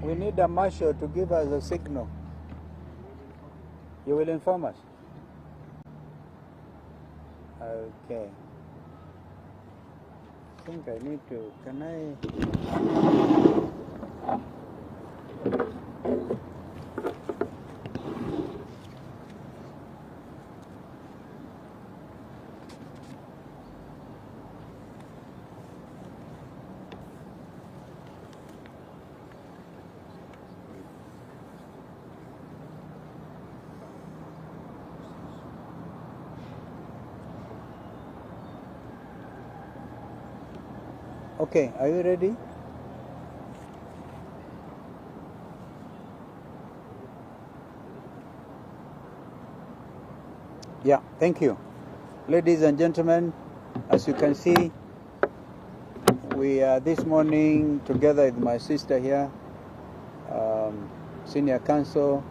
We need a marshal to give us a signal. You will inform us? Okay. I think I need to, can I? Okay, are you ready? Yeah, thank you. Ladies and gentlemen, as you can see, we are this morning together with my sister here, Senior Counsel,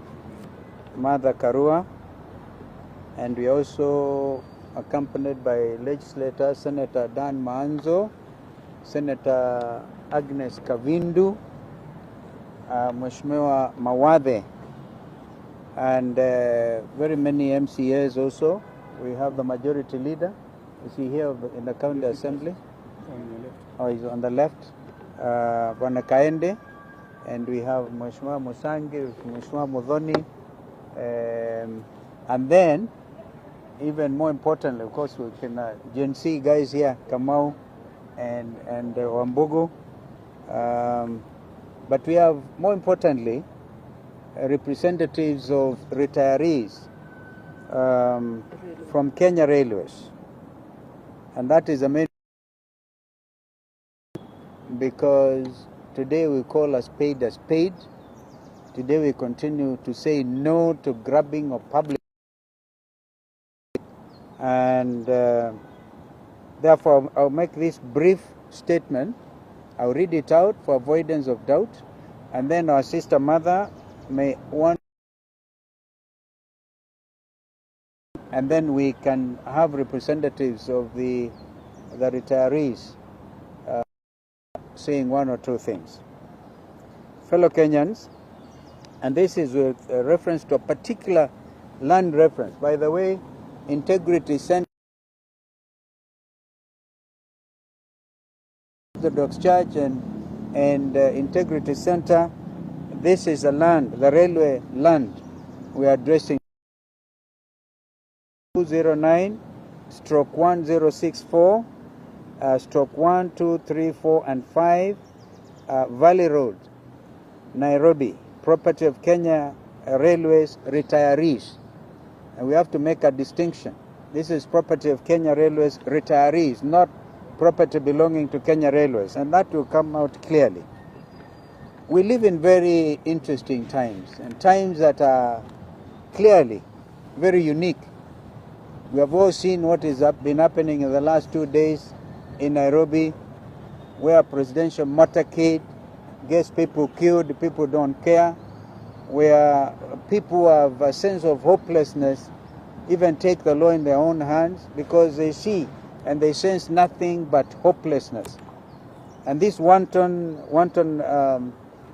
Mother Karua, and we are also accompanied by legislators, Senator Dan Maanzo, Senator Agnes Kavindu, Mheshimiwa Mawadhe, and very many MCAs also. We have the majority leader. Is he here in the county assembly? On the left. Oh, he's on the left. Bwana Kaende, and we have Mheshimiwa Musangi, Mheshimiwa Mudhoni, and then, even more importantly, of course, we can Gen Z guys here, Kamau and Wambugu, but we have, more importantly, representatives of retirees from Kenya Railways, and that is amazing because today we call a spade a spade. Today we continue to say no to grabbing of public, and therefore I'll make this brief statement. I'll read it out for avoidance of doubt, and then our sister Mother may want, and then we can have representatives of the retirees saying one or two things. Fellow Kenyans, and this is with reference to a particular land reference. By the way, Integrity Center, Orthodox Church and Integrity Center, this is the land, the railway land we are addressing. 209/1064, stroke 1, 2, 3, 4, and 5, Valley Road, Nairobi, property of Kenya Railways retirees. And we have to make a distinction. This is property of Kenya Railways retirees, not property belonging to Kenya Railways, and that will come out clearly. We live in very interesting times, and times that are clearly very unique. We have all seen what has been happening in the last 2 days in Nairobi, where presidential motorcade gets people killed, people don't care, where people have a sense of hopelessness, even take the law in their own hands because they see and they sense nothing but hopelessness. And this wanton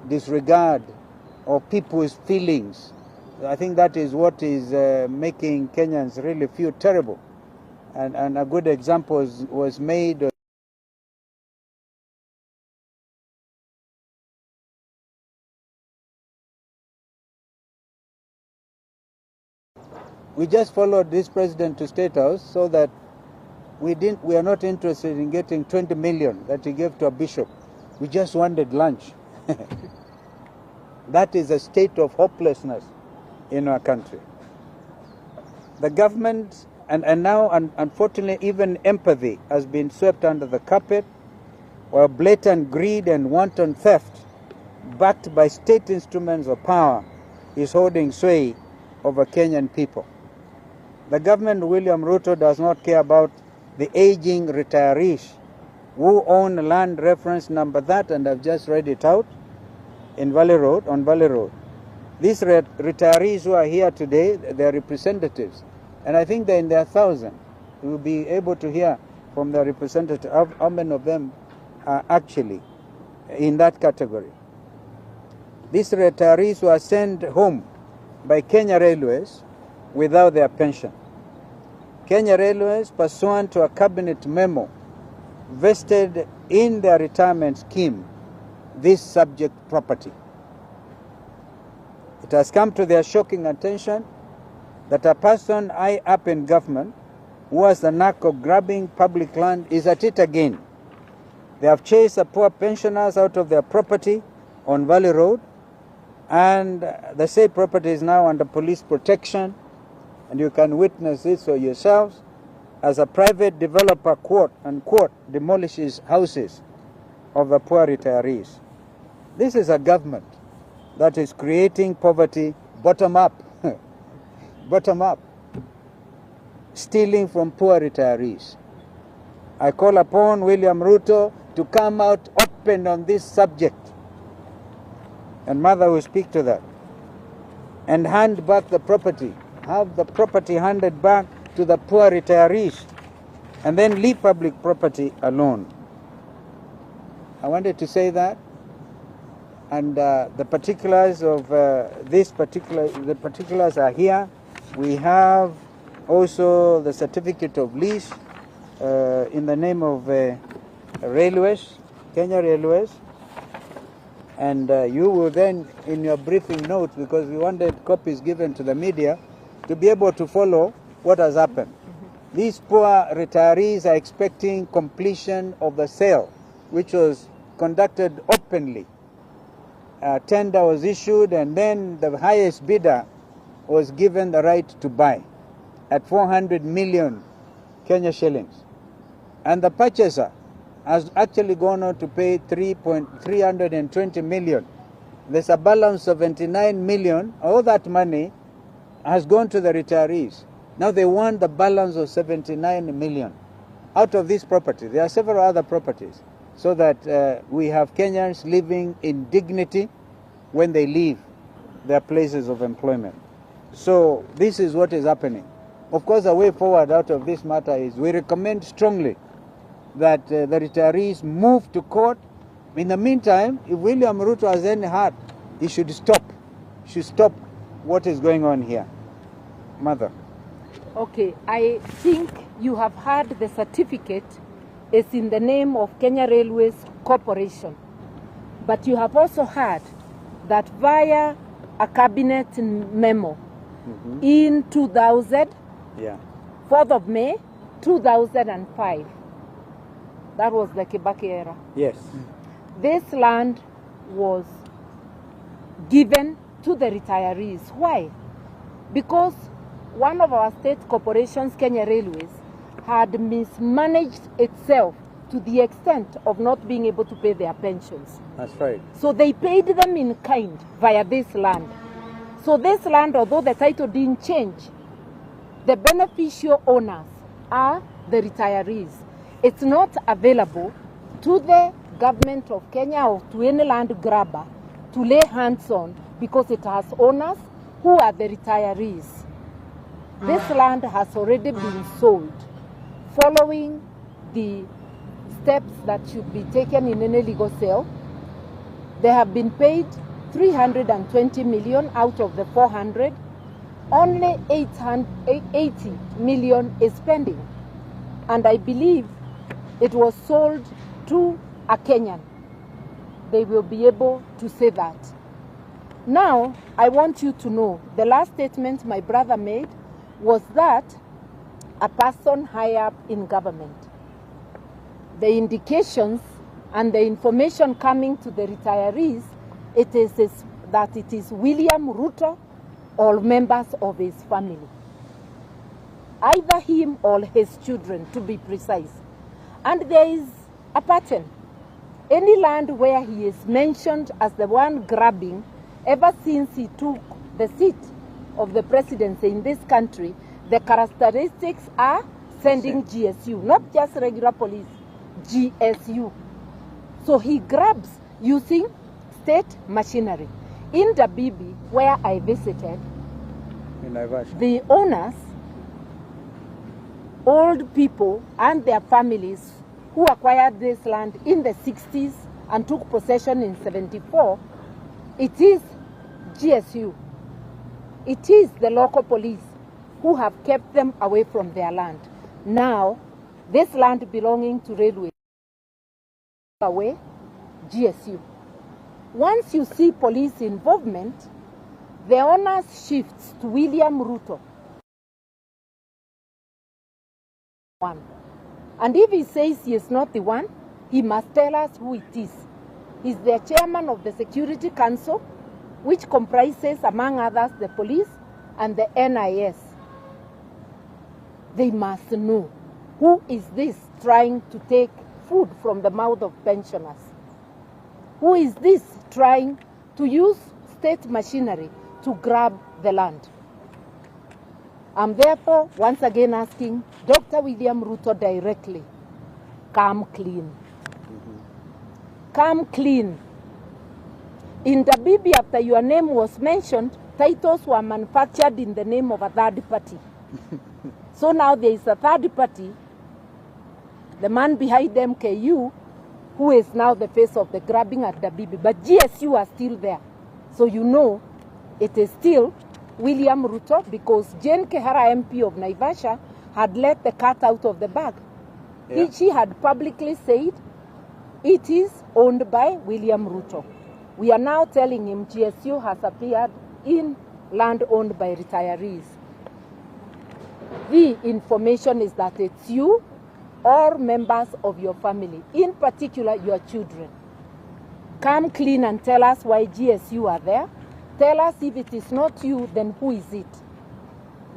disregard of people's feelings, I think that is what is making Kenyans really feel terrible. And a good example was made. We just followed this president to State House so that we are not interested in getting 20 million that he gave to a bishop. We just wanted lunch. That is a state of hopelessness in our country. The government, and now unfortunately even empathy has been swept under the carpet, while blatant greed and wanton theft, backed by state instruments of power, is holding sway over Kenyan people. The government, William Ruto, does not care about the aging retirees who own land reference number that, and I've just read it out, in Valley Road, on Valley Road. These retirees who are here today, they are representatives, and I think they're in their thousands. we'll be able to hear from the representative how many of them are actually in that category. These retirees were sent home by Kenya Railways without their pension. Kenya Railways, pursuant to a cabinet memo, vested in their retirement scheme this subject property. It has come to their shocking attention that a person high up in government who has the knack of grabbing public land is at it again. They have chased the poor pensioners out of their property on Valley Road, and the said property is now under police protection, and you can witness this for yourselves as a private developer, quote unquote, demolishes houses of the poor retirees. This is a government that is creating poverty bottom up, bottom up, stealing from poor retirees. I call upon William Ruto to come out open on this subject, and Mother will speak to that, and hand back the property, have the property handed back to the poor retirees, and then leave public property alone. I wanted to say that, and the particulars of the particulars are here. We have also the certificate of lease in the name of Railways, Kenya Railways, and you will then, in your briefing notes, because we wanted copies given to the media, to be able to follow what has happened. These poor retirees are expecting completion of the sale, which was conducted openly. A tender was issued, and then the highest bidder was given the right to buy at 400 million Kenya shillings. And the purchaser has actually gone on to pay 320 million. There's a balance of 79 million. All that money has gone to the retirees. Now they want the balance of 79 million out of this property. There are several other properties, so that we have Kenyans living in dignity when they leave their places of employment. So this is what is happening. Of course, the way forward out of this matter is we recommend strongly that the retirees move to court. In the meantime, if William Ruto has any heart, he should stop. What is going on here. Mother. Okay, I think you have heard the certificate is in the name of Kenya Railways Corporation. But you have also heard that via a cabinet memo in 2000, 4th of May, 2005, that was the Kibaki era. Yes. This land was given to the retirees. Why? Because one of our state corporations, Kenya Railways, had mismanaged itself to the extent of not being able to pay their pensions. That's right. So they paid them in kind via this land. So this land, although the title didn't change, the beneficial owners are the retirees. It's not available to the government of Kenya or to any land grabber to lay hands on, because it has owners who are the retirees. This land has already been sold. Following the steps that should be taken in any legal sale, they have been paid 320 million out of the 400. Only 80 million is pending. And I believe it was sold to a Kenyan. They will be able to say that. Now, I want you to know, the last statement my brother made was that a person high up in government. The indications and the information coming to the retirees, it is that it is William Ruto or members of his family. Either him or his children, to be precise. And there is a pattern. Any land where he is mentioned as the one grabbing, ever since he took the seat of the presidency in this country, the characteristics are sending GSU, not just regular police, GSU. So he grabs using state machinery. In Dabibi, where I visited, the owners old people and their families who acquired this land in the 60s and took possession in 74, it is GSU. It is the local police who have kept them away from their land. Now, this land belonging to railway away, GSU. Once you see police involvement, the onus shifts to William Ruto. And if he says he is not the one, he must tell us who it is. He's the chairman of the Security Council, which comprises, among others, the police and the NIS. They must know who is this trying to take food from the mouth of pensioners. Who is this trying to use state machinery to grab the land? I'm therefore once again asking Dr. William Ruto directly, come clean. Come clean. In Dabibi, after your name was mentioned, titles were manufactured in the name of a third party. So now there is a third party, the man behind MKU, who is now the face of the grabbing at Dabibi. But GSU are still there. So you know it is still William Ruto, because Jane Kehara, MP of Naivasha, had let the cat out of the bag. Yeah. She had publicly said it is owned by William Ruto. We are now telling him GSU has appeared in land owned by retirees. The information is that it's you or members of your family, in particular your children. Come clean and tell us why GSU are there. Tell us if it is not you, then who is it?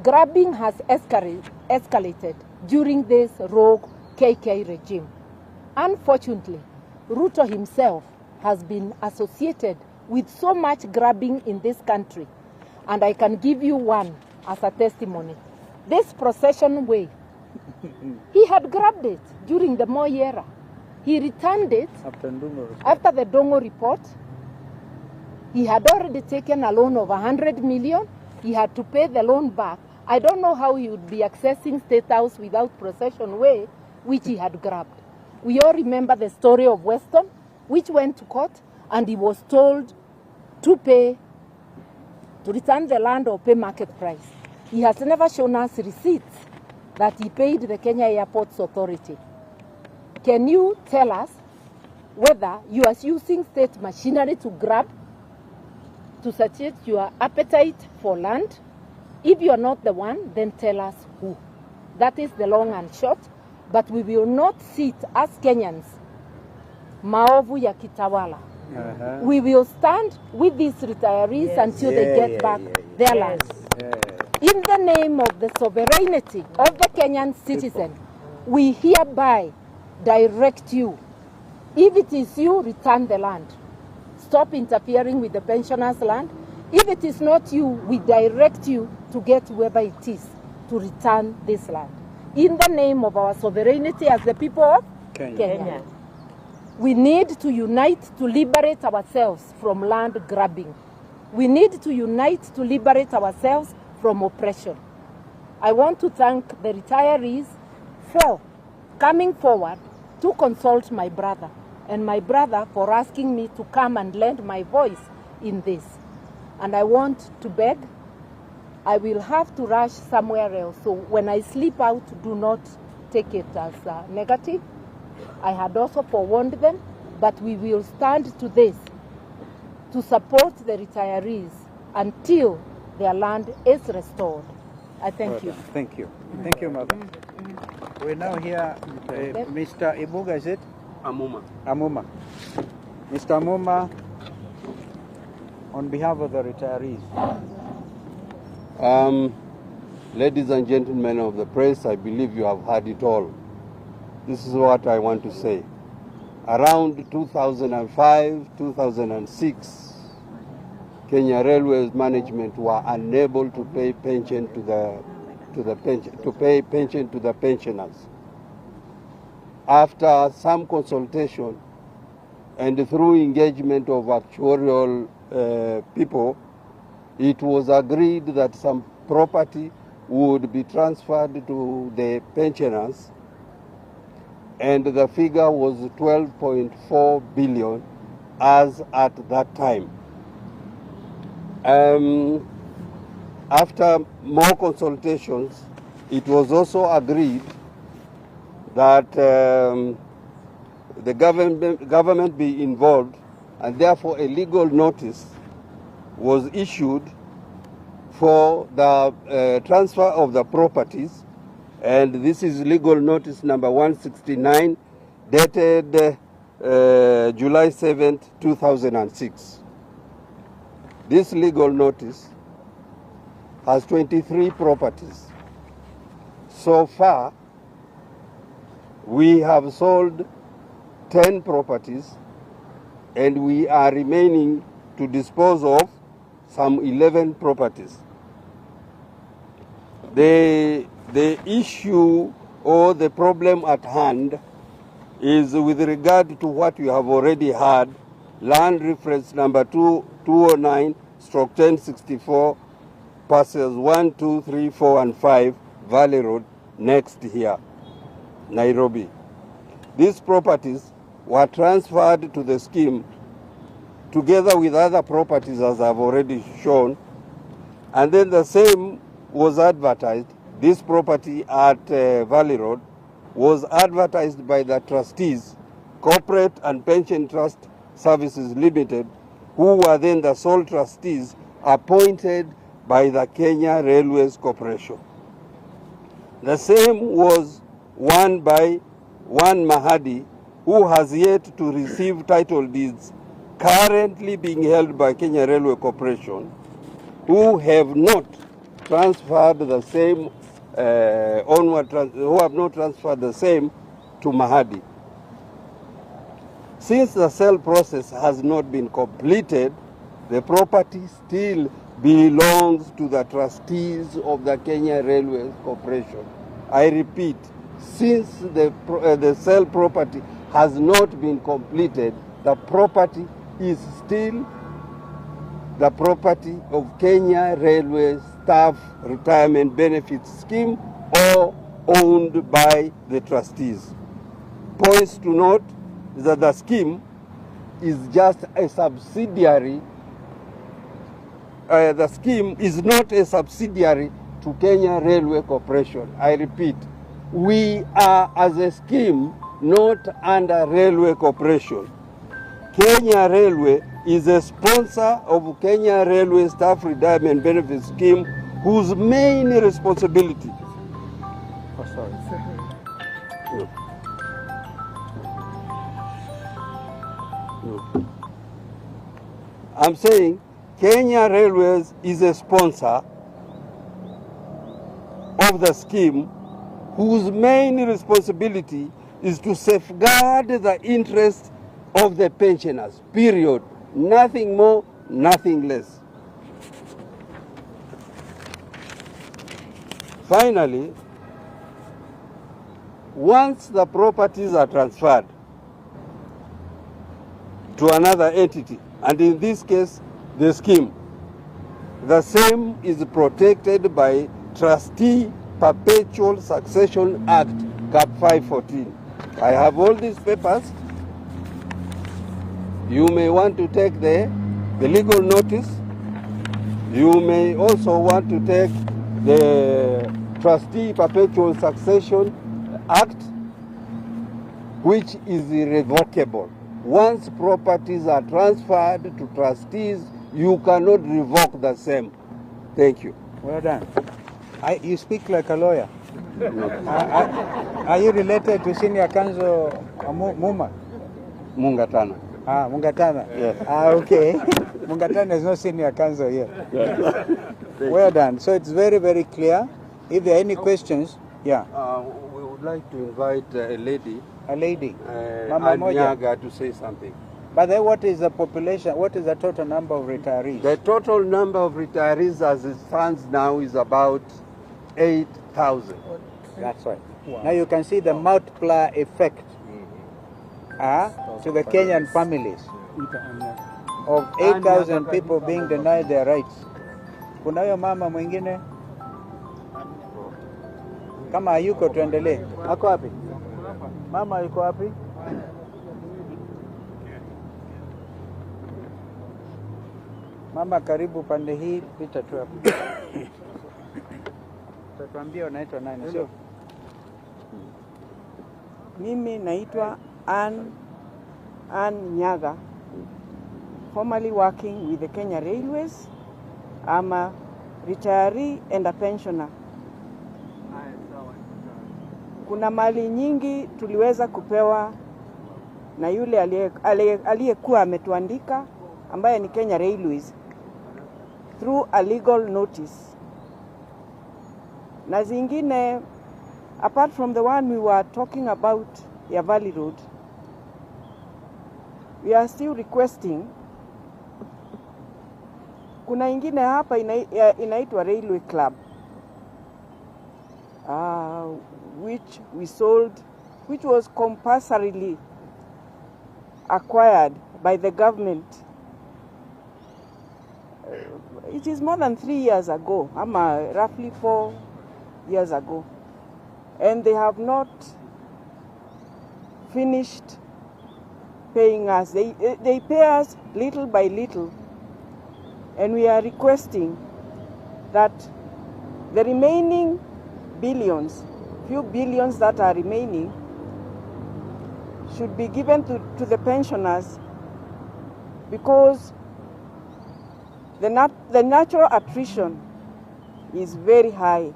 Grabbing has escalated during this rogue KK regime. Unfortunately, Ruto himself has been associated with so much grabbing in this country. And I can give you one as a testimony. This procession way, he had grabbed it during the Moi era. He returned it after the Dongo report. He had already taken a loan of 100 million. He had to pay the loan back. I don't know how he would be accessing State House without procession way, which he had grabbed. We all remember the story of Weston, which went to court, and he was told to return the land or pay market price. He has never shown us receipts that he paid the Kenya Airports Authority. Can you tell us whether you are using state machinery to grab, to satiate your appetite for land? If you are not the one, then tell us who. That is the long and short. But we will not sit as Kenyans, maovu ya kitawala. We will stand with these retirees until they get back their land. In the name of the sovereignty of the Kenyan citizen, we hereby direct you. If it is you, return the land. Stop interfering with the pensioners' land. If it is not you, we direct you to get whoever it is to return this land. In the name of our sovereignty as the people of Kenya. We need to unite to liberate ourselves from land grabbing. We need to unite to liberate ourselves from oppression. I want to thank the retirees for coming forward to consult my brother, and my brother for asking me to come and lend my voice in this. And I want to beg, I will have to rush somewhere else. So when I sleep out, do not take it as negative. I had also forewarned them, but we will stand to this to support the retirees until their land is restored. I thank you. Thank you. Thank you, Mother. We now hear Mr. Ibuga, is it? Amuma. Amuma. Mr. Amuma, on behalf of the retirees. Ladies and gentlemen of the press, I believe you have heard it all. This is what I want to say. Around 2005, 2006, Kenya Railways management were unable to pay pension to the pensioners. After some consultation and through engagement of actuarial people, it was agreed that some property would be transferred to the pensioners, and the figure was 12.4 billion as at that time. After more consultations, it was also agreed that the government be involved, and therefore a legal notice was issued for the transfer of the properties, and this is legal notice number 169 dated July 7th, 2006. This legal notice has 23 properties. So far, we have sold 10 properties, and we are remaining to dispose of some 11 properties. The issue or the problem at hand is with regard to what you have already heard, land reference number 209/1064, parcels 1, 2, 3, 4, and 5, Valley Road, next here, Nairobi. These properties were transferred to the scheme together with other properties, as I've already shown, and then the same was advertised. This property at Valley Road was advertised by the trustees, Corporate and Pension Trust Services Limited, who were then the sole trustees appointed by the Kenya Railways Corporation. The same was won by one Mahadi, who has yet to receive title deeds, currently being held by Kenya Railway Corporation, who have not transferred the same who have not transferred the same to Mahadi. Since the sale process has not been completed, the property still belongs to the trustees of the Kenya Railways Corporation. I repeat, since the sale property has not been completed, the property is still the property of Kenya Railway Staff Retirement Benefits Scheme or owned by the trustees. Points to note is that the scheme is just a subsidiary. The scheme is not a subsidiary to Kenya Railway Corporation. I repeat, we are as a scheme not under Railway Corporation. Kenya Railway is a sponsor of Kenya Railway Staff Retirement Benefit Scheme, whose main responsibility. Oh, sorry. No. No. I'm saying Kenya Railways is a sponsor of the scheme, whose main responsibility is to safeguard the interests of the pensioners, period. Nothing more, nothing less. Finally, once the properties are transferred to another entity, and in this case, the scheme, the same is protected by Trustee Perpetual Succession Act, Cap 514. I have all these papers. You may want to take the legal notice. You may also want to take the Trustee Perpetual Succession Act, which is irrevocable. Once properties are transferred to trustees, you cannot revoke the same. Thank you. Well done. You speak like a lawyer. Are you related to Senior Counsel Muma? Mungatana. Mungatana? Yes. Okay. Mungatana is not Senior Counsel here. Well done. So it's very, very clear. If there are any questions, yeah. We would like to invite a lady. A lady. Mama Moja. To say something. But then what is the population, what is the total number of retirees? The total number of retirees as it stands now is about 8,000. That's right. Wow. Now you can see the multiplier effect to the Kenyan families of 8,000 people being denied their rights. Kuna huyo mama mwingine? Kama hayuko tuendelee. Ako wapi? Mama yuko wapi? Mama, karibu pande hii, pita tu hapo. Tatuambia unaitwa nani? Sio? Mimi naitwa Ann Nyaga, formerly working with the Kenya Railways. I'm a retiree and a pensioner. Kuna mali nyingi tuliweza kupewa na yule aliyekuwa ametuandika ambaye ni Kenya Railways through a legal notice. Na zingine apart from the one we were talking about ya Valley Road, we are still requesting. Kuna ingine hapa inaitwa Railway Club, which we sold, which was compulsorily acquired by the government. It is more than 3 years ago, roughly 4 years ago. And they have not finished paying us. They pay us little by little. And we are requesting that the remaining billions, few billions that are remaining, should be given to the pensioners, because the natural attrition is very high.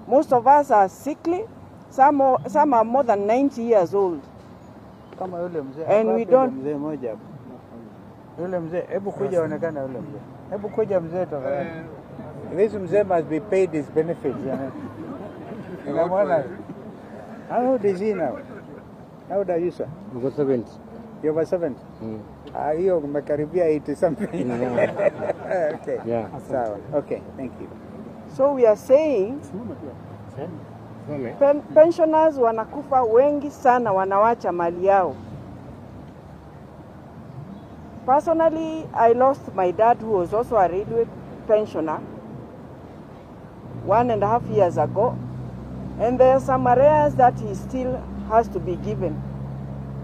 Most of us are sickly. Some are more than 90 years old. And we don't. Yule mzee, hebu kuja onekana yule mzee. Hebu kuja mzee tafadhali. This mzee must be paid his benefits. Unamwona? How old is he now? How old are you, sir? Over 70. You're over 70? Hiyo umekaribia 80 something. Okay. Yeah. Sawa. Okay, thank you. So we are saying pensioners wanakufa wengi sana, wanawacha mali yao. Personally, I lost my dad, who was also a railway pensioner, 1.5 years ago. And there are some areas that he still has to be given.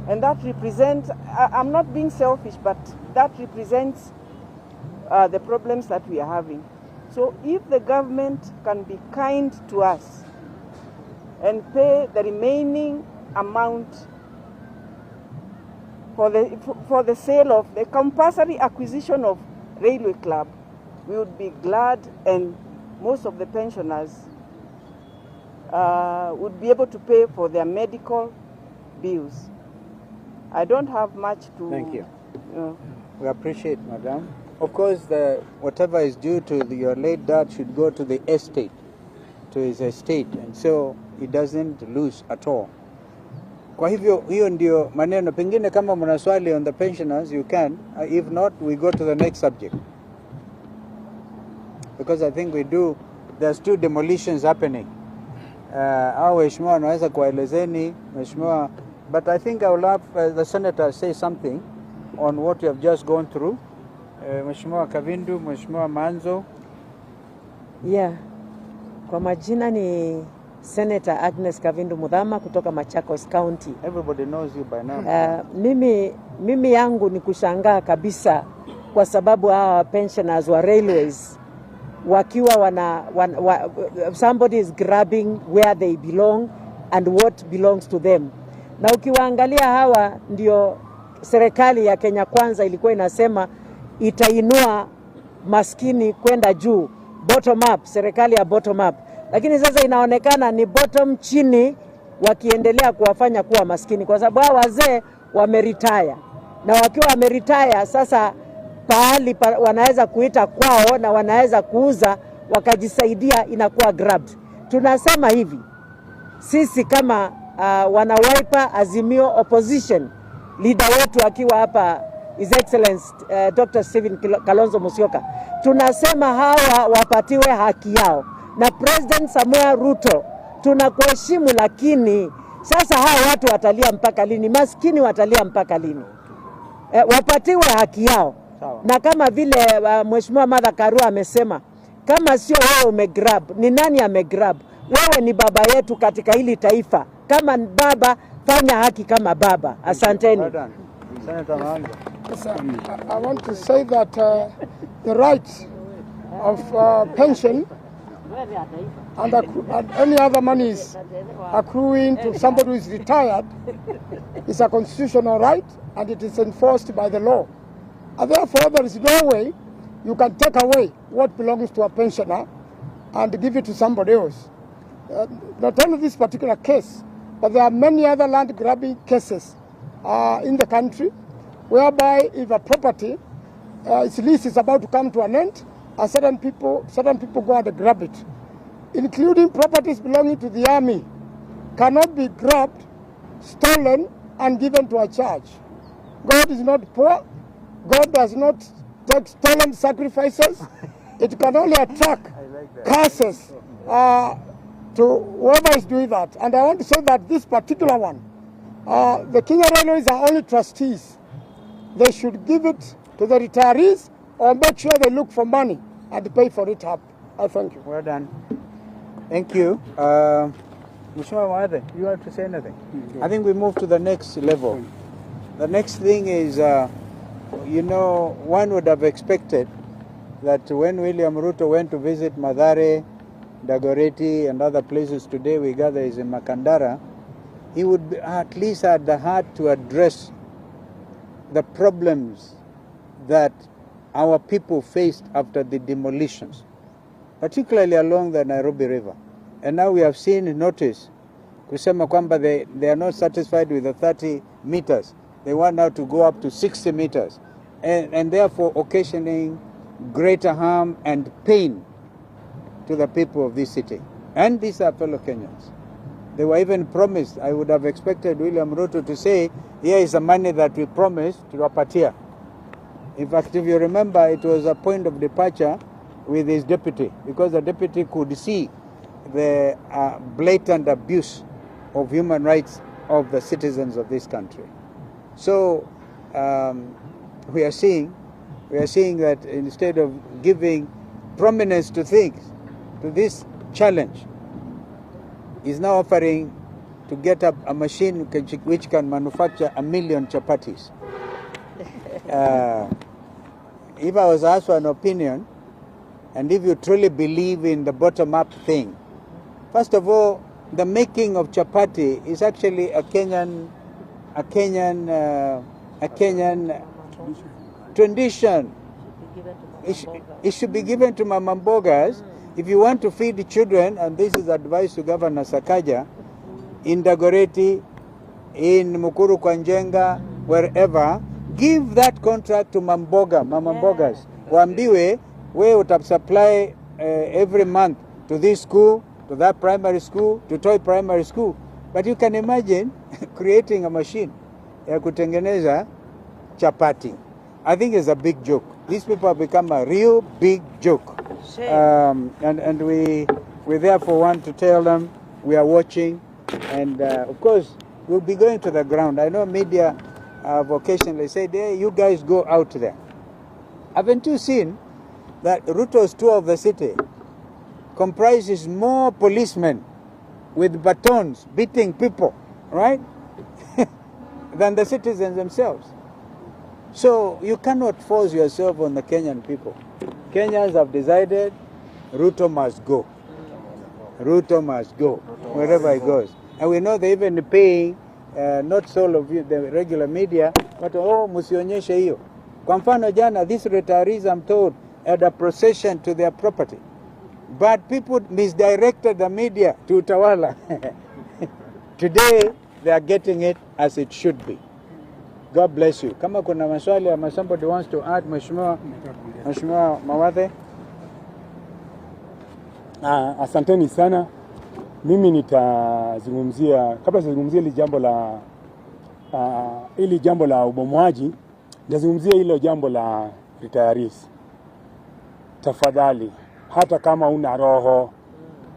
And that represents, I'm not being selfish, but that represents the problems that we are having. So if the government can be kind to us and pay the remaining amount for the sale of the compulsory acquisition of Railway Club, we would be glad, and most of the pensioners would be able to pay for their medical bills. I don't have much to... Thank you. We appreciate, madam. Of course, whatever is due to your late dad should go to the estate, to his estate, and so he doesn't lose at all. Kwa hivyo, hiyo ndio maneno. Pengine kama mna swali on the pensioners, you can. If not, we go to the next subject. Because I think there's two demolitions happening. Au waheshimiwa wanaweza kuelezeni, mheshimiwa, but I think I will have the senator say something on what you have just gone through. Mheshimiwa Kavindu, Mheshimiwa Manzo. Yeah. Kwa majina ni Senator Agnes Kavindu Mudhama kutoka Machakos County. Everybody knows you by now. Mimi yangu ni kushangaa kabisa kwa sababu hawa pensioners wa railways wakiwa somebody is grabbing where they belong and what belongs to them. Na ukiwaangalia hawa ndio serikali ya Kenya Kwanza ilikuwa inasema itainua maskini kwenda juu, bottom up, serikali ya bottom up. Lakini sasa inaonekana ni bottom chini, wakiendelea kuwafanya kuwa maskini, kwa sababu hao wazee wameretire. Na wakiwa wameretire sasa pahali wanaweza kuita kwao na wanaweza kuuza wakajisaidia, inakuwa grabbed. Tunasema hivi, sisi kama wana Wiper Azimio opposition, leader wetu akiwa hapa His Excellency Dr. Stephen Kalonzo Musyoka, tunasema hawa wapatiwe haki yao. Na President Samuel Ruto, tunakuheshimu, lakini sasa hawa watu watalia mpaka lini? Maskini watalia mpaka lini? Wapatiwe haki yao. Na kama vile Mheshimiwa Karua amesema, Kama sio wewe umegrab, ni nani amegrab? Wewe ni baba yetu katika hili taifa. Kama baba, fanya haki kama baba. Asanteni. Yes, I want to say that the rights of pension and any other monies accruing to somebody who is retired is a constitutional right, and it is enforced by the law. And therefore, there is no way you can take away what belongs to a pensioner and give it to somebody else. Not only this particular case, but there are many other land grabbing cases in the country, whereby if a property, its lease is about to come to an end, and certain people go and grab it, including properties belonging to the army, cannot be grabbed, stolen, and given to a church. God is not poor. God does not take stolen sacrifices. It can only attack curses to whoever is doing that. And I want to say that this particular one, the Kenya Railways are only trustees. They should give it to the retirees or make sure they look for money and pay for it up. I thank you. Well done. Thank you. Mheshimiwa Mawathe, you want to say anything? I think we move to the next level. The next thing is, you know, one would have expected that when William Ruto went to visit Mathare, Dagoretti and other places today we gather is in Makandara, he would at least had the heart to address the problems that our people faced after the demolitions, particularly along the Nairobi River. And now we have seen notice kusema kwamba they are not satisfied with the 30 meters. They want now to go up to 60 meters and therefore occasioning greater harm and pain to the people of this city. And these are fellow Kenyans. They were even promised, I would have expected William Ruto to say, here is the money that we promised to Wapatia. In fact, if you remember, it was a point of departure with his deputy, because the deputy could see the blatant abuse of human rights of the citizens of this country. So we are seeing that instead of giving prominence to things, to this challenge, is now offering to get up a machine which can manufacture 1 million chapatis. If I was asked for an opinion, and if you truly believe in the bottom-up thing, first of all, the making of chapati is actually a Kenyan tradition. It should be given to mama mbogas. If you want to feed the children, and this is advice to Governor Sakaja, in Dagoretti, in Mukuru Kwanjenga, wherever, give that contract to mama mbogas. Waambiwe, we would supply every month to this school, to that primary school, to Toy Primary School. But you can imagine creating a machine ya kutengeneza chapati. I think it's a big joke. These people have become a real big joke. And we therefore want to tell them we are watching, and of course we'll be going to the ground. I know media have occasionally said, hey, you guys go out there. Haven't you seen that Ruto's tour of the city comprises more policemen with batons beating people, right, than the citizens themselves? So you cannot force yourself on the Kenyan people. Kenyans have decided Ruto must go. Ruto must go wherever he goes. And we know they even paying not so of you, the regular media, but musionyeshe hiyo. Kwa mfano jana, these retirees, I'm told, had a procession to their property. But people misdirected the media to Utawala. Today, they are getting it as it should be. God bless you. Kama kuna maswali ama somebody wants to add, Mheshimiwa Mawathe. Asanteni sana. Mimi nitazungumzia, kabla sijazungumzia ili jambo la ubomoaji, nitazungumzia hilo jambo la retirees. Tafadhali, hata kama una roho,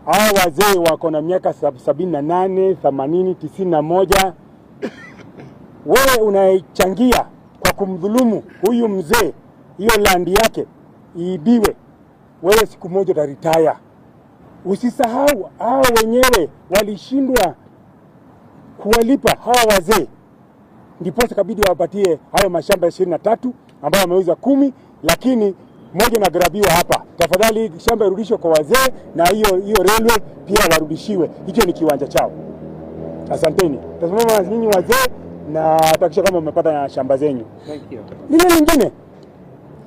hao wazee wako na miaka 78, 80, 91, wewe unaichangia kwa kumdhulumu huyu mzee, hiyo landi yake iibiwe, wewe siku moja utaretire. Usisahau hao wenyewe walishindwa kuwalipa hawa wazee, ndipo kabidi wapatie hayo mashamba 23 ambayo wameuza 10, lakini moja na grabiwa hapa. Tafadhali shamba irudishwe kwa wazee, na hiyo railway pia warudishiwe. Hicho ni kiwanja chao. Asanteni. Tazamama nyinyi wazee, na takisha kama mmepata shamba zenyu. Thank you. Lile lingine,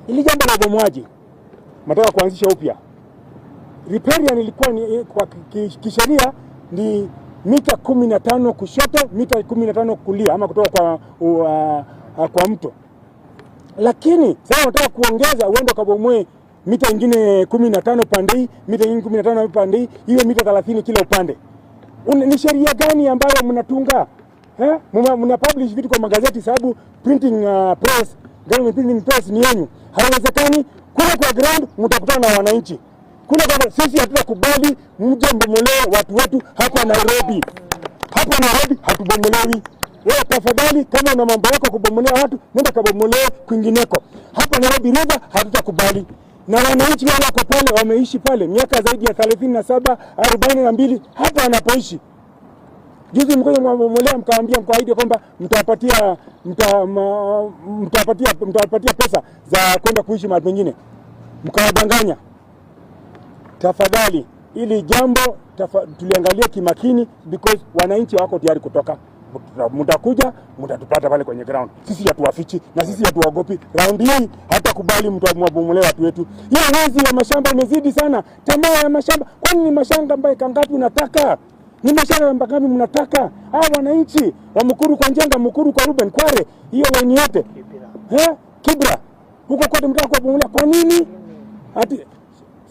ili jambo la bomwaji mataka kuanzisha upya. Riparian ilikuwa ni kwa kisheria ni mita 15 kushoto, mita 15 kulia, ama kutoka kwa mto. Lakini sasa nataka kuongeza uende kabomoe mita nyingine 15 pande hii, mita nyingine 15 pande hii, hiyo mita 30 kila upande. Ni sheria gani ambayo mnatunga? Mna publish vitu kwa magazeti sababu printing press, government printing press ni yenu. Haiwezekani. Kule kwa ground mtakutana na wananchi. Kule kwa sisi hatutakubali mje mbomolee watu wetu hapa Nairobi. Hapa Nairobi hatubomolewi. Wewe tafadhali, kama una mambo yako kubomolea watu, nenda kabomolee kwingineko. Hapa Nairobi River hatutakubali. Na wananchi wale wako pale wameishi pale miaka zaidi ya 37, 42 hapa wanapoishi. Juzi mkoja mbomolea mkaambia mkaahidi kwamba mtawapatia pesa za kwenda kuishi mahali pengine. Mkawadanganya. Tafadhali, ili jambo tuliangalia kimakini, because wananchi wako tayari kutoka. Mtakuja, mtatupata pale kwenye ground. Sisi hatuwafichi na sisi hatuogopi. Round hii hata kubali mtu mwabomolee watu wetu. Hiyo wizi wa mashamba umezidi sana. Tamaa ya mashamba. Kwani ni mashamba ambaye kangapi unataka? Ni mashamba ambaye mnataka? Hao wananchi wa Mukuru kwa Njenga, Mukuru kwa Ruben, Kware, hiyo laini yote. Kibra. Huko kote mtaka kubomolewa kwa nini? Ati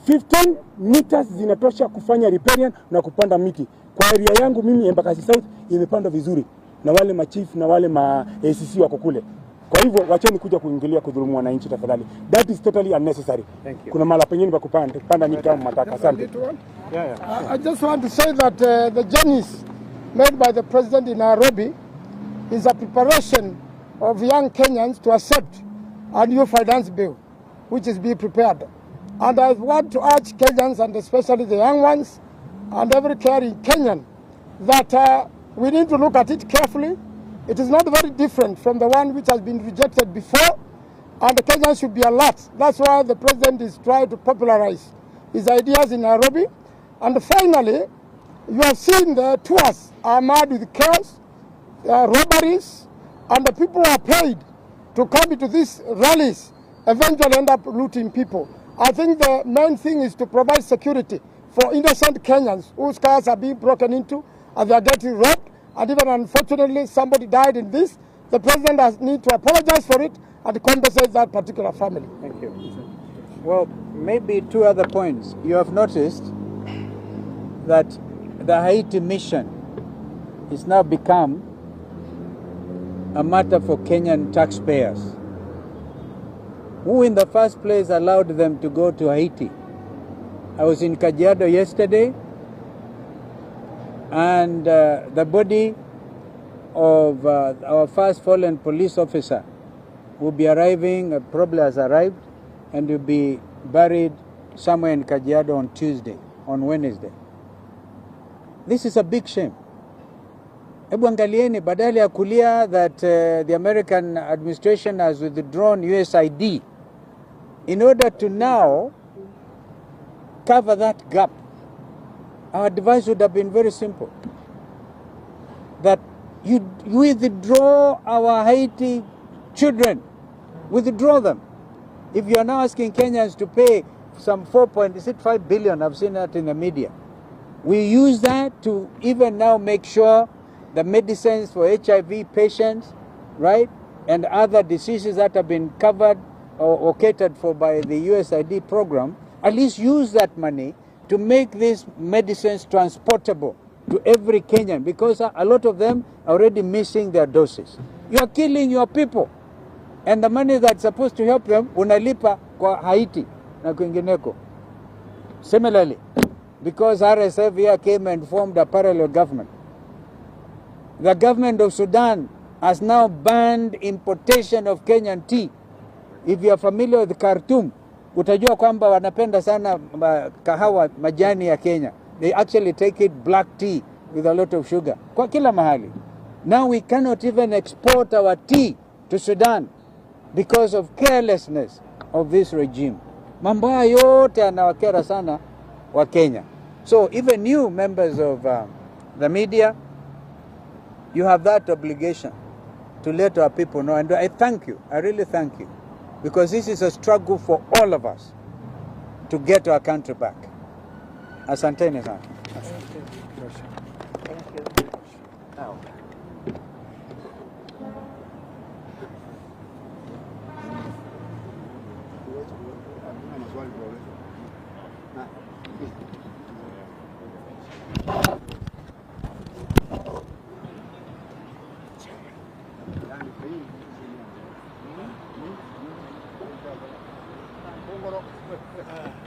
15 meters zinatosha kufanya riparian na kupanda miti. Kwa area yangu mimi Embakasi South imepanda vizuri na wale machief na wale ACC wako kule. Kwa hivyo wacheni kuja kuingilia kudhulumu wananchi tafadhali. That is totally unnecessary. Kuna mala pengine pa kupanda miti kama mataka. Asante. I just want to say that the journeys made by the president in Nairobi is a preparation of young Kenyans to accept a new finance bill, which is being prepared. And I want to urge Kenyans, and especially the young ones, and every caring Kenyan, that we need to look at it carefully. It is not very different from the one which has been rejected before, and the Kenyans should be alert. That's why the president is trying to popularize his ideas in Nairobi. And finally, you have seen the tours are mad with chaos, robberies, and the people who are paid to come into these rallies eventually end up looting people. I think the main thing is to provide security for innocent Kenyans whose cars are being broken into and they are getting robbed, and even unfortunately somebody died in this. The president has need to apologize for it and compensate that particular family. Thank you. Well, maybe 2 other points. You have noticed that the Haiti mission has now become a matter for Kenyan taxpayers. Who in the first place allowed them to go to Haiti? I was in Kajiado yesterday, and the body of our first fallen police officer will be arriving, probably has arrived, and will be buried somewhere in Kajiado on Wednesday. This is a big shame. Ebu angalieni, badala ya kulia that the American administration has withdrawn USAID, in order to now cover that gap, our advice would have been very simple. That you withdraw our Haiti children. Withdraw them. If you are now asking Kenyans to pay some 4.5 billion, I've seen that in the media. We use that to even now make sure the medicines for HIV patients, right, and other diseases that have been covered or catered for by the USAID program, at least use that money to make these medicines transportable to every Kenyan, because a lot of them are already missing their doses. You are killing your people, and the money that's supposed to help them unalipa kwa Haiti na kwingineko. Similarly, because RSF here came and formed a parallel government, the government of Sudan has now banned importation of Kenyan tea. If you are familiar with Khartoum, utajua kwamba wanapenda sana kahawa majani ya Kenya. They actually take it black tea with a lot of sugar. Kwa kila mahali. Now we cannot even export our tea to Sudan because of carelessness of this regime. Mambo haya yote yanawakera sana wa Kenya. So even you members of the media, you have that obligation to let our people know. And I thank you. I really thank you. Because this is a struggle for all of us to get our country back. Asanteni sana. Thank you. Now. Kongoro.